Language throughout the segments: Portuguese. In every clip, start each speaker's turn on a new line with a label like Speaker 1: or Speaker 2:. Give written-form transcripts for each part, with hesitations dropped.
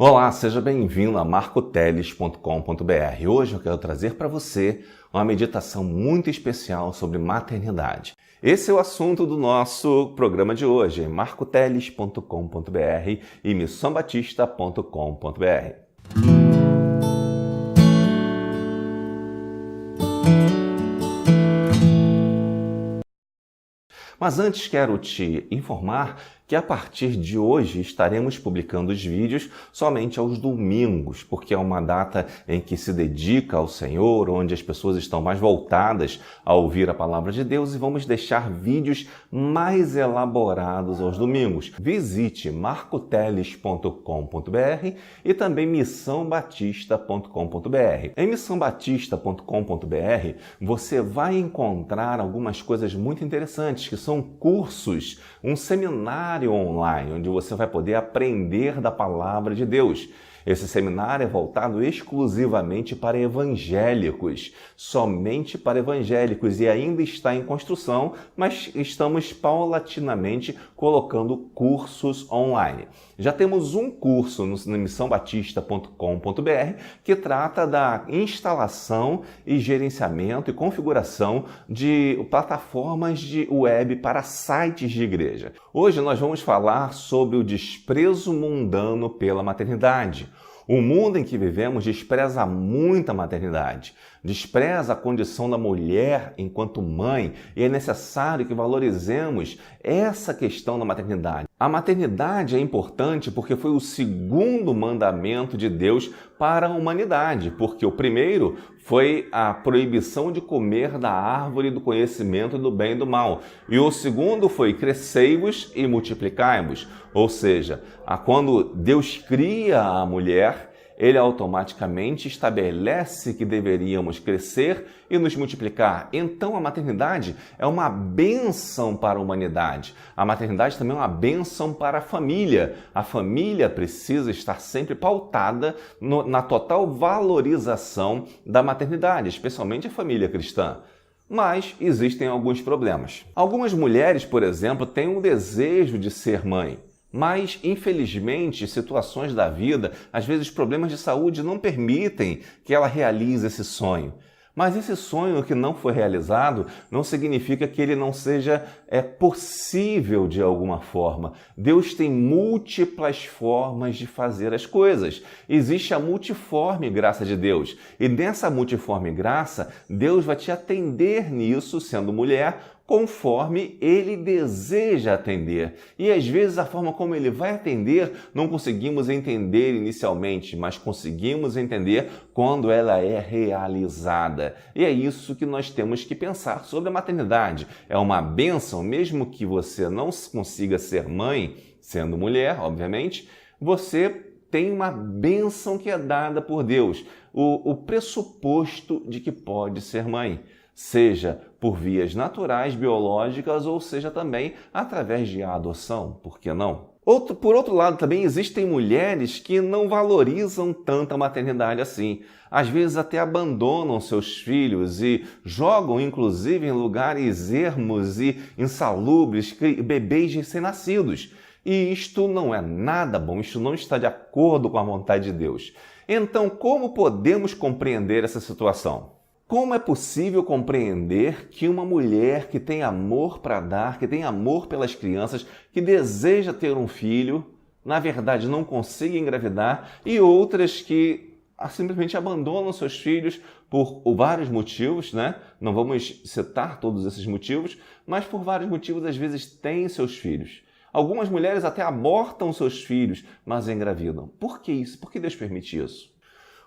Speaker 1: Olá, seja bem-vindo a marcoteles.com.br. Hoje eu quero trazer para você uma meditação muito especial sobre maternidade. Esse é o assunto do nosso programa de hoje, marcoteles.com.br e missãobatista.com.br. Mas antes quero te informar que a partir de hoje estaremos publicando os vídeos somente aos domingos, porque é uma data em que se dedica ao Senhor, onde as pessoas estão mais voltadas a ouvir a palavra de Deus, e vamos deixar vídeos mais elaborados aos domingos. Visite marcoteles.com.br e também missãobatista.com.br. Em missãobatista.com.br você vai encontrar algumas coisas muito interessantes, que são cursos, um seminário online, onde você vai poder aprender da palavra de Deus. Esse seminário é voltado exclusivamente para evangélicos, somente para evangélicos, e ainda está em construção, mas estamos paulatinamente colocando cursos online. Já temos um curso no missãobatista.com.br que trata da instalação e gerenciamento e configuração de plataformas de web para sites de igreja. Hoje nós vamos falar sobre o desprezo mundano pela maternidade. O mundo em que vivemos despreza muito a maternidade, despreza a condição da mulher enquanto mãe, e é necessário que valorizemos essa questão da maternidade. A maternidade é importante porque foi o segundo mandamento de Deus para a humanidade, porque o primeiro foi a proibição de comer da árvore do conhecimento do bem e do mal, e o segundo foi crescei-vos e multiplicai-vos, ou seja, quando Deus cria a mulher, Ele automaticamente estabelece que deveríamos crescer e nos multiplicar. Então a maternidade é uma bênção para a humanidade. A maternidade também é uma bênção para a família. A família precisa estar sempre pautada na total valorização da maternidade, especialmente a família cristã. Mas existem alguns problemas. Algumas mulheres, por exemplo, têm um desejo de ser mãe. Mas, infelizmente, situações da vida, às vezes problemas de saúde não permitem que ela realize esse sonho. Mas esse sonho que não foi realizado não significa que ele não seja possível de alguma forma. Deus tem múltiplas formas de fazer as coisas. Existe a multiforme graça de Deus. E nessa multiforme graça, Deus vai te atender nisso, sendo mulher, conforme Ele deseja atender. E às vezes a forma como Ele vai atender não conseguimos entender inicialmente, mas conseguimos entender quando ela é realizada. E é isso que nós temos que pensar sobre a maternidade. É uma bênção, mesmo que você não consiga ser mãe, sendo mulher, obviamente, você tem uma bênção que é dada por Deus, o pressuposto de que pode ser mãe, seja por vias naturais, biológicas, ou seja também através de adoção, por que não? Por outro lado, também existem mulheres que não valorizam tanto a maternidade assim. Às vezes até abandonam seus filhos e jogam, inclusive, em lugares ermos e insalubres, bebês recém-nascidos. E isto não é nada bom, isto não está de acordo com a vontade de Deus. Então, como podemos compreender essa situação? Como é possível compreender que uma mulher que tem amor para dar, que tem amor pelas crianças, que deseja ter um filho, na verdade não consiga engravidar, e outras que simplesmente abandonam seus filhos por vários motivos, né? Não vamos citar todos esses motivos, mas por vários motivos às vezes têm seus filhos. Algumas mulheres até abortam seus filhos, mas engravidam. Por que isso? Por que Deus permite isso?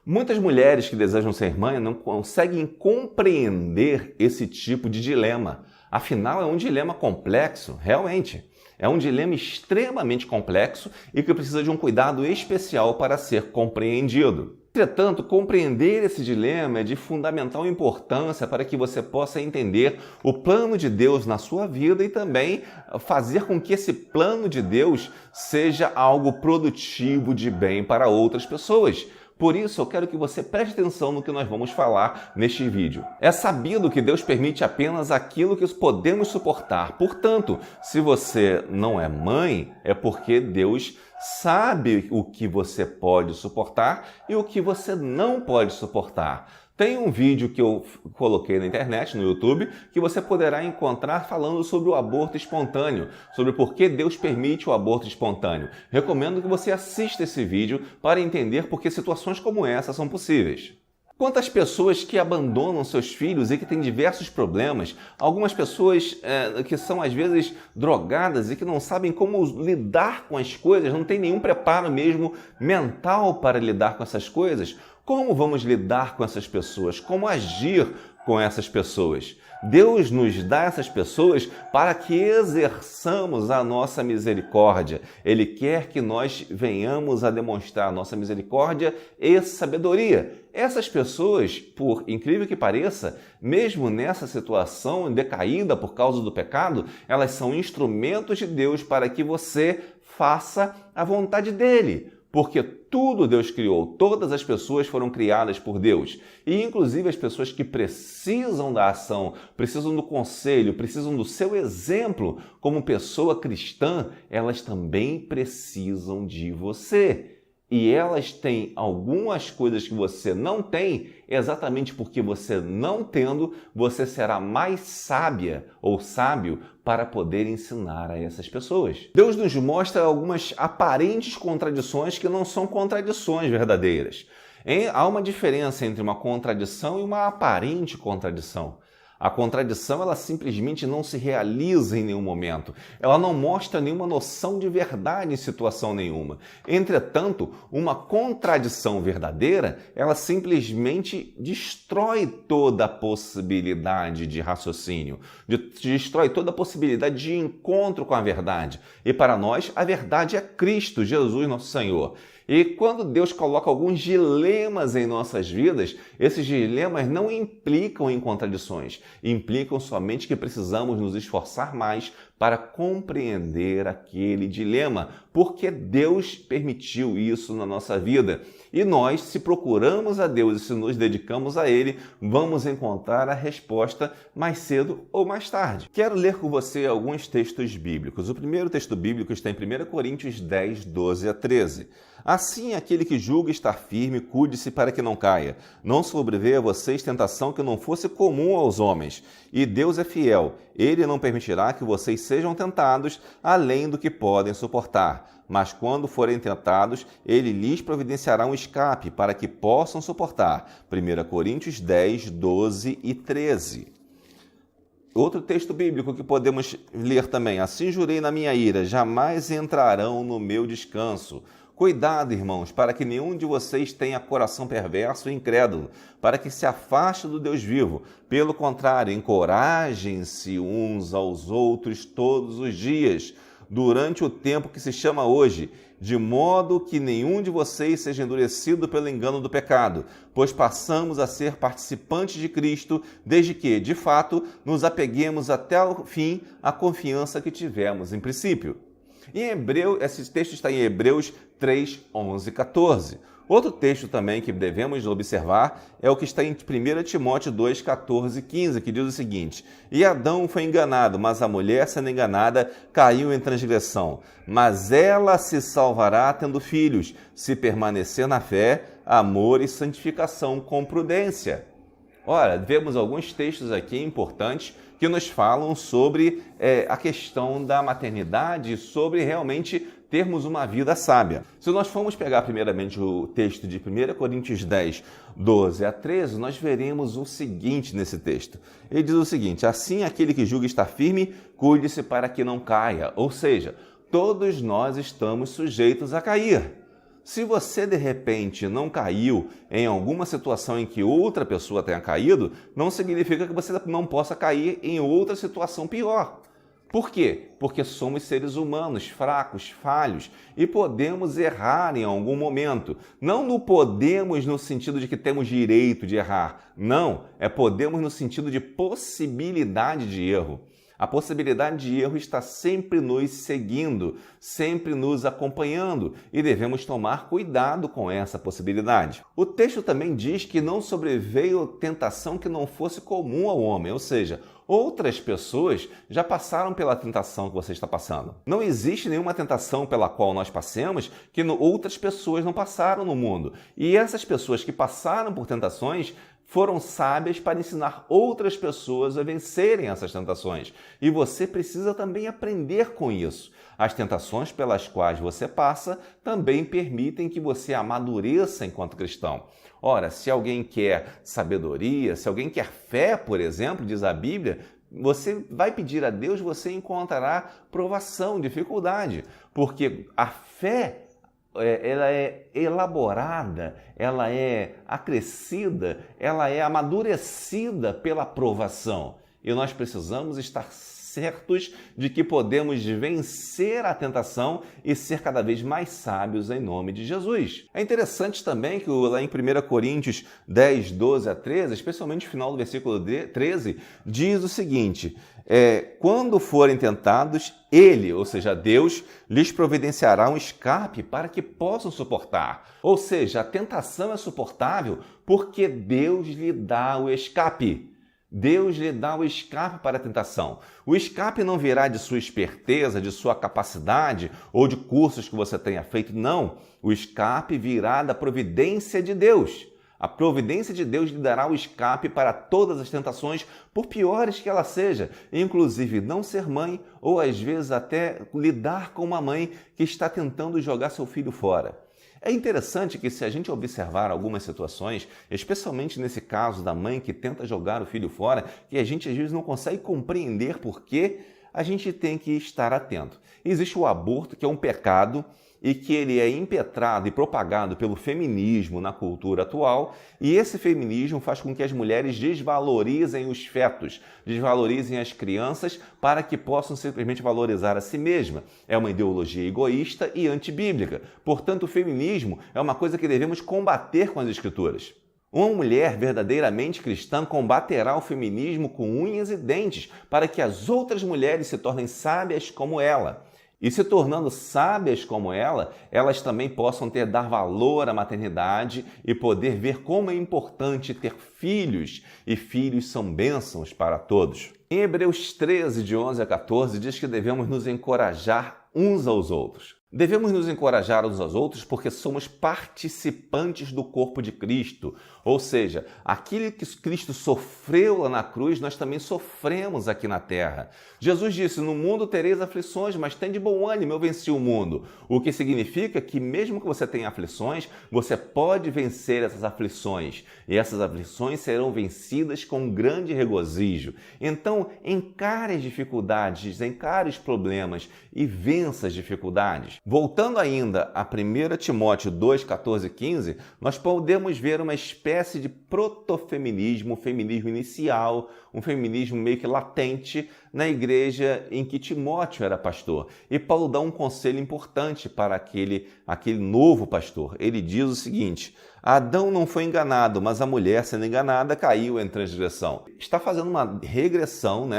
Speaker 1: Muitas mulheres que desejam ser mãe não conseguem compreender esse tipo de dilema. Afinal, é um dilema complexo, realmente. É um dilema extremamente complexo e que precisa de um cuidado especial para ser compreendido. Entretanto, compreender esse dilema é de fundamental importância para que você possa entender o plano de Deus na sua vida e também fazer com que esse plano de Deus seja algo produtivo de bem para outras pessoas. Por isso, eu quero que você preste atenção no que nós vamos falar neste vídeo. É sabido que Deus permite apenas aquilo que podemos suportar. Portanto, se você não é mãe, é porque Deus sabe o que você pode suportar e o que você não pode suportar. Tem um vídeo que eu coloquei na internet, no YouTube, que você poderá encontrar falando sobre o aborto espontâneo, sobre por que Deus permite o aborto espontâneo. Recomendo que você assista esse vídeo para entender por que situações como essa são possíveis. Quantas pessoas que abandonam seus filhos e que têm diversos problemas, algumas pessoas que são às vezes drogadas e que não sabem como lidar com as coisas, não têm nenhum preparo mesmo mental para lidar com essas coisas. Como vamos lidar com essas pessoas? Como agir com essas pessoas? Deus nos dá essas pessoas para que exerçamos a nossa misericórdia. Ele quer que nós venhamos a demonstrar a nossa misericórdia e sabedoria. Essas pessoas, por incrível que pareça, mesmo nessa situação decaída por causa do pecado, elas são instrumentos de Deus para que você faça a vontade dele. Porque tudo Deus criou, todas as pessoas foram criadas por Deus. E inclusive as pessoas que precisam da ação, precisam do conselho, precisam do seu exemplo como pessoa cristã, elas também precisam de você. E elas têm algumas coisas que você não tem, exatamente porque você não tendo, você será mais sábia ou sábio para poder ensinar a essas pessoas. Deus nos mostra algumas aparentes contradições que não são contradições verdadeiras. Há uma diferença entre uma contradição e uma aparente contradição. A contradição, ela simplesmente não se realiza em nenhum momento. Ela não mostra nenhuma noção de verdade em situação nenhuma. Entretanto, uma contradição verdadeira, ela simplesmente destrói toda a possibilidade de raciocínio, destrói toda a possibilidade de encontro com a verdade. E para nós, a verdade é Cristo, Jesus, nosso Senhor. E quando Deus coloca alguns dilemas em nossas vidas, esses dilemas não implicam em contradições, implicam somente que precisamos nos esforçar mais para compreender aquele dilema, porque Deus permitiu isso na nossa vida. E nós, se procuramos a Deus e se nos dedicamos a Ele, vamos encontrar a resposta mais cedo ou mais tarde. Quero ler com você alguns textos bíblicos. O primeiro texto bíblico está em 1 Coríntios 10, 12 a 13. Assim, aquele que julga estar firme, cuide-se para que não caia. Não sobreveia a vocês tentação que não fosse comum aos homens. E Deus é fiel. Ele não permitirá que vocês sejam tentados além do que podem suportar. Mas quando forem tentados, Ele lhes providenciará um escape para que possam suportar. 1 Coríntios 10, 12 e 13. Outro texto bíblico que podemos ler também. Assim jurei na minha ira, jamais entrarão no meu descanso. Cuidado, irmãos, para que nenhum de vocês tenha coração perverso e incrédulo, para que se afaste do Deus vivo. Pelo contrário, encorajem-se uns aos outros todos os dias, durante o tempo que se chama hoje, de modo que nenhum de vocês seja endurecido pelo engano do pecado, pois passamos a ser participantes de Cristo, desde que, de fato, nos apeguemos até o fim à confiança que tivemos em princípio. Esse texto está em Hebreus 3, 11 e 14. Outro texto também que devemos observar é o que está em 1 Timóteo 2, 14 e 15, que diz o seguinte: E Adão foi enganado, mas a mulher, sendo enganada, caiu em transgressão. Mas ela se salvará tendo filhos, se permanecer na fé, amor e santificação com prudência. Ora, vemos alguns textos aqui importantes que nos falam sobre a questão da maternidade, sobre realmente termos uma vida sábia. Se nós formos pegar primeiramente o texto de 1 Coríntios 10, 12 a 13, nós veremos o seguinte nesse texto. Ele diz o seguinte: assim aquele que julga estar firme, cuide-se para que não caia. Ou seja, todos nós estamos sujeitos a cair. Se você, de repente, não caiu em alguma situação em que outra pessoa tenha caído, não significa que você não possa cair em outra situação pior. Por quê? Porque somos seres humanos, fracos, falhos, e podemos errar em algum momento. Não podemos no sentido de que temos direito de errar. Não, podemos no sentido de possibilidade de erro. A possibilidade de erro está sempre nos seguindo, sempre nos acompanhando e devemos tomar cuidado com essa possibilidade. O texto também diz que não sobreveio tentação que não fosse comum ao homem, ou seja, outras pessoas já passaram pela tentação que você está passando. Não existe nenhuma tentação pela qual nós passemos que outras pessoas não passaram no mundo. E essas pessoas que passaram por tentações foram sábias para ensinar outras pessoas a vencerem essas tentações. E você precisa também aprender com isso. As tentações pelas quais você passa também permitem que você amadureça enquanto cristão. Ora, se alguém quer sabedoria, se alguém quer fé, por exemplo, diz a Bíblia, você vai pedir a Deus, você encontrará provação, dificuldade, porque a fé ela é elaborada, ela é acrescida, ela é amadurecida pela provação. E nós precisamos estar certos de que podemos vencer a tentação e ser cada vez mais sábios em nome de Jesus. É interessante também que lá em 1 Coríntios 10, 12 a 13, especialmente no final do versículo 13, diz o seguinte: quando forem tentados, Ele, ou seja, Deus, lhes providenciará um escape para que possam suportar. Ou seja, a tentação é suportável porque Deus lhe dá o escape. Deus lhe dá o escape para a tentação. O escape não virá de sua esperteza, de sua capacidade ou de cursos que você tenha feito, não. O escape virá da providência de Deus. A providência de Deus lhe dará o escape para todas as tentações, por piores que ela seja, inclusive não ser mãe ou às vezes até lidar com uma mãe que está tentando jogar seu filho fora. É interessante que, se a gente observar algumas situações, especialmente nesse caso da mãe que tenta jogar o filho fora, que a gente às vezes não consegue compreender por quê, a gente tem que estar atento. Existe o aborto, que é um pecado e que ele é impetrado e propagado pelo feminismo na cultura atual, e esse feminismo faz com que as mulheres desvalorizem os fetos, desvalorizem as crianças para que possam simplesmente valorizar a si mesma. É uma ideologia egoísta e antibíblica. Portanto, o feminismo é uma coisa que devemos combater com as Escrituras. Uma mulher verdadeiramente cristã combaterá o feminismo com unhas e dentes para que as outras mulheres se tornem sábias como ela. E se tornando sábias como ela, elas também possam dar valor à maternidade e poder ver como é importante ter filhos, e filhos são bênçãos para todos. Em Hebreus 13, de 11 a 14, diz que devemos nos encorajar uns aos outros. Devemos nos encorajar uns aos outros porque somos participantes do corpo de Cristo. Ou seja, aquilo que Cristo sofreu lá na cruz, nós também sofremos aqui na terra. Jesus disse: no mundo tereis aflições, mas tem de bom ânimo, eu venci o mundo. O que significa que mesmo que você tenha aflições, você pode vencer essas aflições. E essas aflições serão vencidas com grande regozijo. Então, encare as dificuldades, encare os problemas e vença as dificuldades. Voltando ainda a 1 Timóteo 2, 14 e 15, nós podemos ver uma espécie de protofeminismo, um feminismo inicial, um feminismo meio que latente na igreja em que Timóteo era pastor. E Paulo dá um conselho importante para aquele novo pastor. Ele diz o seguinte: Adão não foi enganado, mas a mulher, sendo enganada, caiu em transgressão. Está fazendo uma regressão,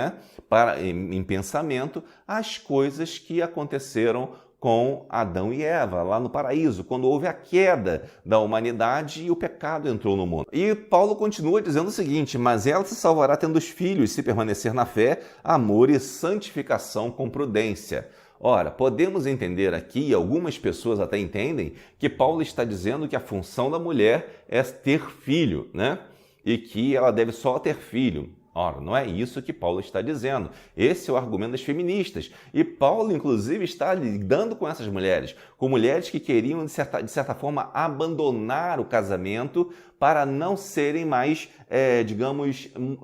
Speaker 1: em pensamento, às coisas que aconteceram com Adão e Eva, lá no paraíso, quando houve a queda da humanidade e o pecado entrou no mundo. E Paulo continua dizendo o seguinte: mas ela se salvará tendo os filhos, se permanecer na fé, amor e santificação com prudência. Ora, podemos entender aqui, e algumas pessoas até entendem, que Paulo está dizendo que a função da mulher é ter filho, E que ela deve só ter filho. Ora, não é isso que Paulo está dizendo. Esse é o argumento das feministas. E Paulo, inclusive, está lidando com essas mulheres, com mulheres que queriam, de certa forma, abandonar o casamento para não serem mais,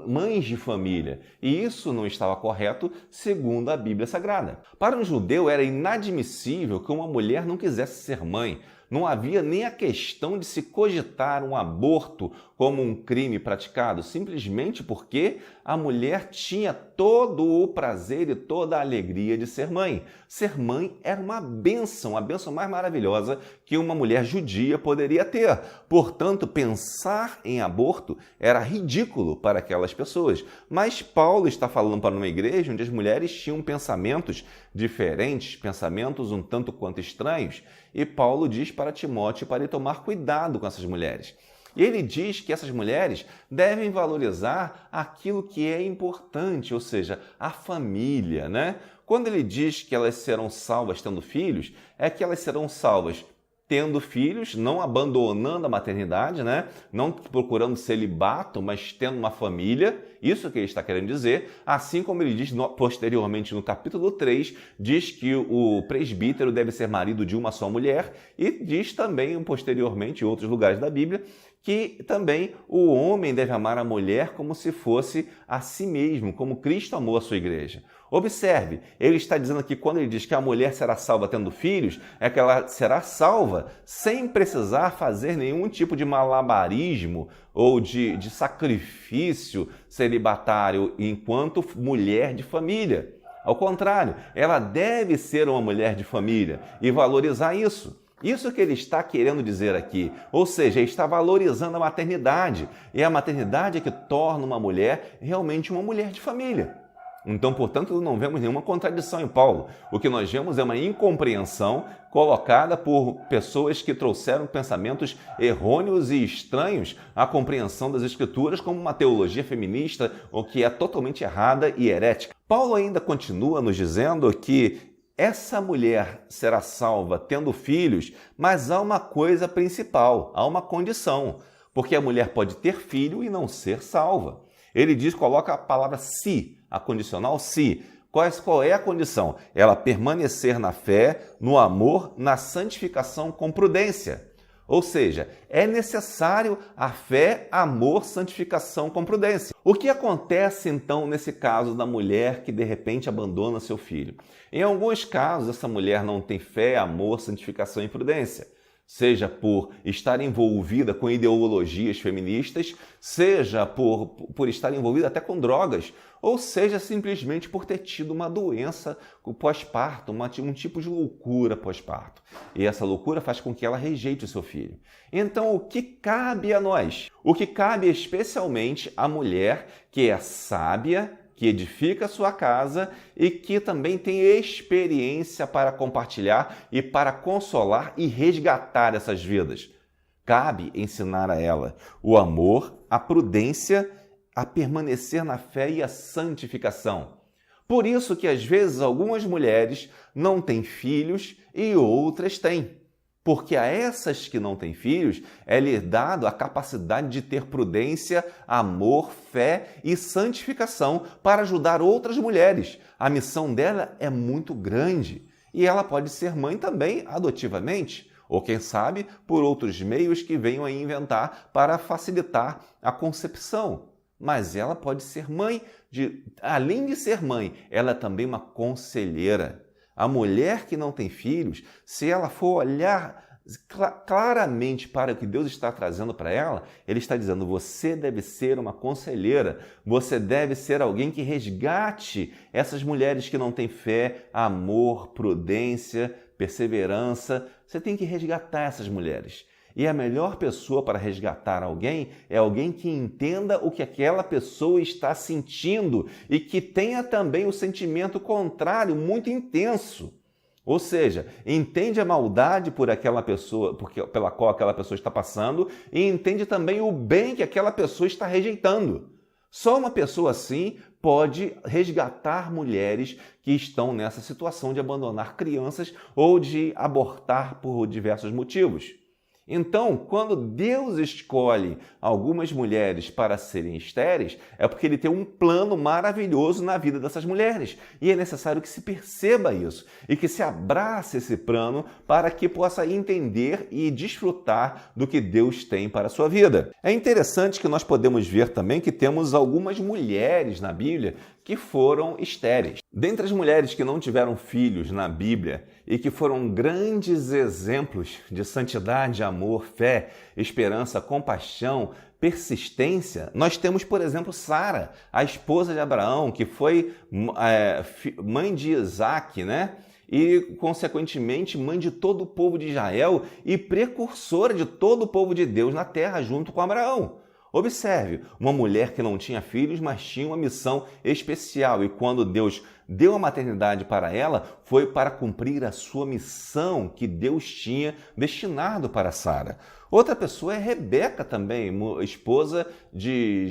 Speaker 1: mães de família. E isso não estava correto, segundo a Bíblia Sagrada. Para um judeu, era inadmissível que uma mulher não quisesse ser mãe. não havia nem a questão de se cogitar um aborto como um crime praticado, simplesmente porque a mulher tinha todo o prazer e toda a alegria de ser mãe. Ser mãe era uma bênção, a bênção mais maravilhosa que uma mulher judia poderia ter. Portanto, pensar em aborto era ridículo para aquelas pessoas. Mas Paulo está falando para uma igreja onde as mulheres tinham pensamentos diferentes, pensamentos um tanto quanto estranhos, e Paulo diz para Timóteo para ele tomar cuidado com essas mulheres. E ele diz que essas mulheres devem valorizar aquilo que é importante, ou seja, a família, né? Quando ele diz que elas serão salvas tendo filhos, é que elas serão salvas tendo filhos, não abandonando a maternidade, né? Não procurando celibato, mas tendo uma família. Isso que ele está querendo dizer. Assim como ele diz posteriormente no capítulo 3, diz que o presbítero deve ser marido de uma só mulher, e diz também posteriormente em outros lugares da Bíblia que também o homem deve amar a mulher como se fosse a si mesmo, como Cristo amou a sua igreja. Observe, ele está dizendo que quando ele diz que a mulher será salva tendo filhos, é que ela será salva sem precisar fazer nenhum tipo de malabarismo ou de sacrifício celibatário enquanto mulher de família. Ao contrário, ela deve ser uma mulher de família e valorizar isso. Isso que ele está querendo dizer aqui, ou seja, ele está valorizando a maternidade, e a maternidade é que torna uma mulher realmente uma mulher de família. Então, portanto, não vemos nenhuma contradição em Paulo. O que nós vemos é uma incompreensão colocada por pessoas que trouxeram pensamentos errôneos e estranhos à compreensão das Escrituras como uma teologia feminista, o que é totalmente errada e herética. Paulo ainda continua nos dizendo que essa mulher será salva tendo filhos, mas há uma coisa principal, há uma condição, porque a mulher pode ter filho e não ser salva. Ele diz, coloca a palavra se, a condicional se. Qual é a condição? Ela permanecer na fé, no amor, na santificação com prudência. Ou seja, é necessário a fé, amor, santificação com prudência. O que acontece então nesse caso da mulher que de repente abandona seu filho? Em alguns casos, essa mulher não tem fé, amor, santificação e prudência. Seja por estar envolvida com ideologias feministas, seja por estar envolvida até com drogas, ou seja simplesmente por ter tido uma doença pós-parto, um tipo de loucura pós-parto. E essa loucura faz com que ela rejeite o seu filho. Então, o que cabe a nós? O que cabe especialmente à mulher que é sábia, que edifica a sua casa e que também tem experiência para compartilhar e para consolar e resgatar essas vidas. Cabe ensinar a ela o amor, a prudência, a permanecer na fé e a santificação. Por isso que às vezes algumas mulheres não têm filhos e outras têm. Porque a essas que não têm filhos é-lhe dado a capacidade de ter prudência, amor, fé e santificação para ajudar outras mulheres. A missão dela é muito grande e ela pode ser mãe também adotivamente, ou quem sabe por outros meios que venham a inventar para facilitar a concepção. Mas ela pode ser mãe, além de ser mãe, ela é também uma conselheira. A mulher que não tem filhos, se ela for olhar claramente para o que Deus está trazendo para ela, Ele está dizendo, você deve ser uma conselheira, você deve ser alguém que resgate essas mulheres que não têm fé, amor, prudência, perseverança. Você tem que resgatar essas mulheres. E a melhor pessoa para resgatar alguém é alguém que entenda o que aquela pessoa está sentindo e que tenha também o sentimento contrário muito intenso. Ou seja, entende a maldade por aquela pessoa, pela qual aquela pessoa está passando e entende também o bem que aquela pessoa está rejeitando. Só uma pessoa assim pode resgatar mulheres que estão nessa situação de abandonar crianças ou de abortar por diversos motivos. Então, quando Deus escolhe algumas mulheres para serem estéreis, é porque Ele tem um plano maravilhoso na vida dessas mulheres. E é necessário que se perceba isso e que se abrace esse plano para que possa entender e desfrutar do que Deus tem para a sua vida. É interessante que nós podemos ver também que temos algumas mulheres na Bíblia que foram estéreis. Dentre as mulheres que não tiveram filhos na Bíblia e que foram grandes exemplos de santidade, amor, fé, esperança, compaixão, persistência, nós temos, por exemplo, Sara, a esposa de Abraão, que foi mãe de Isaac, né? E, consequentemente, mãe de todo o povo de Israel e precursora de todo o povo de Deus na terra, junto com Abraão. Observe, uma mulher que não tinha filhos, mas tinha uma missão especial. E quando Deus deu a maternidade para ela, foi para cumprir a sua missão que Deus tinha destinado para Sara. Outra pessoa é Rebeca também, esposa de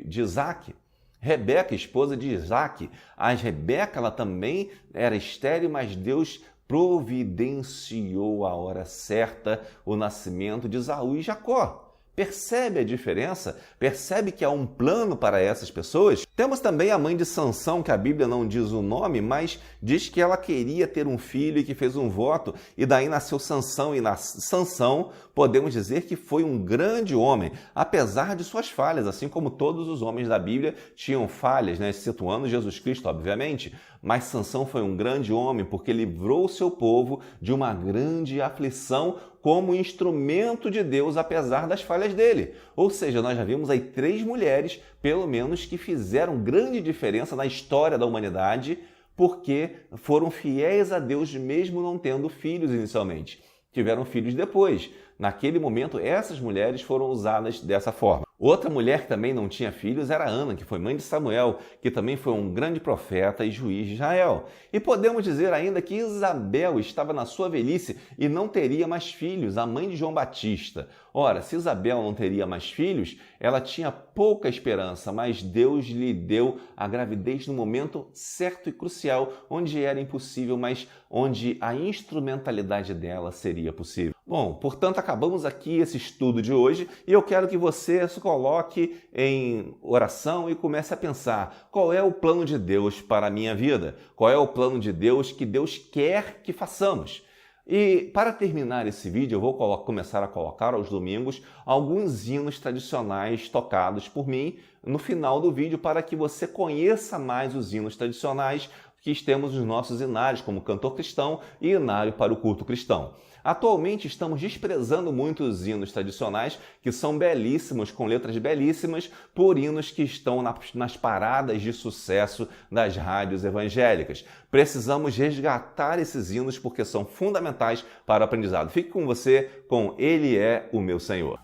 Speaker 1: Isaac. Rebeca, esposa de Isaac. A Rebeca, ela também era estéril, mas Deus providenciou a hora certa o nascimento de Esaú e Jacó. Percebe a diferença? Percebe que há um plano para essas pessoas? Temos também a mãe de Sansão, que a Bíblia não diz o nome, mas diz que ela queria ter um filho e que fez um voto, e daí nasceu Sansão, e Sansão, podemos dizer que foi um grande homem, apesar de suas falhas, assim como todos os homens da Bíblia tinham falhas, né? Situando Jesus Cristo, obviamente, mas Sansão foi um grande homem porque livrou o seu povo de uma grande aflição como instrumento de Deus, apesar das falhas dele. Ou seja, nós já vimos aí 3 mulheres, pelo menos, que fizeram grande diferença na história da humanidade, porque foram fiéis a Deus mesmo não tendo filhos inicialmente. Tiveram filhos depois. Naquele momento, essas mulheres foram usadas dessa forma. Outra mulher que também não tinha filhos era Ana, que foi mãe de Samuel, que também foi um grande profeta e juiz de Israel. E podemos dizer ainda que Isabel estava na sua velhice e não teria mais filhos, a mãe de João Batista. Ora, se Isabel não teria mais filhos, ela tinha pouca esperança, mas Deus lhe deu a gravidez no momento certo e crucial, onde era impossível, mas onde a instrumentalidade dela seria possível. Bom, portanto, acabamos aqui esse estudo de hoje e eu quero que você se coloque em oração e comece a pensar: qual é o plano de Deus para a minha vida? Qual é o plano de Deus que Deus quer que façamos? E para terminar esse vídeo, eu vou começar a colocar aos domingos alguns hinos tradicionais tocados por mim no final do vídeo para que você conheça mais os hinos tradicionais que temos nos nossos hinários, como Cantor Cristão e Hinário para o Culto Cristão. Atualmente estamos desprezando muito os hinos tradicionais, que são belíssimos, com letras belíssimas, por hinos que estão nas paradas de sucesso das rádios evangélicas. Precisamos resgatar esses hinos porque são fundamentais para o aprendizado. Fique com você com Ele é o meu Senhor.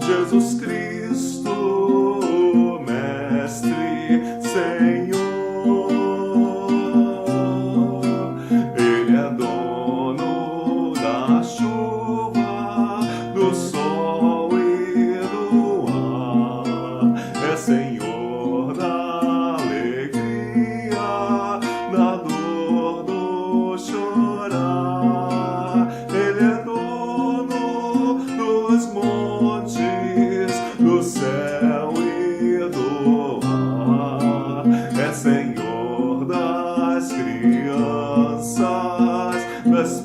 Speaker 2: Jesus Cristo, Mestre, Senhor, Ele é dono da chuva, do sol e do ar, é Senhor da alegria, da dor, do chorar, Ele é dono dos montes, do céu e do ar, é Senhor das crianças, das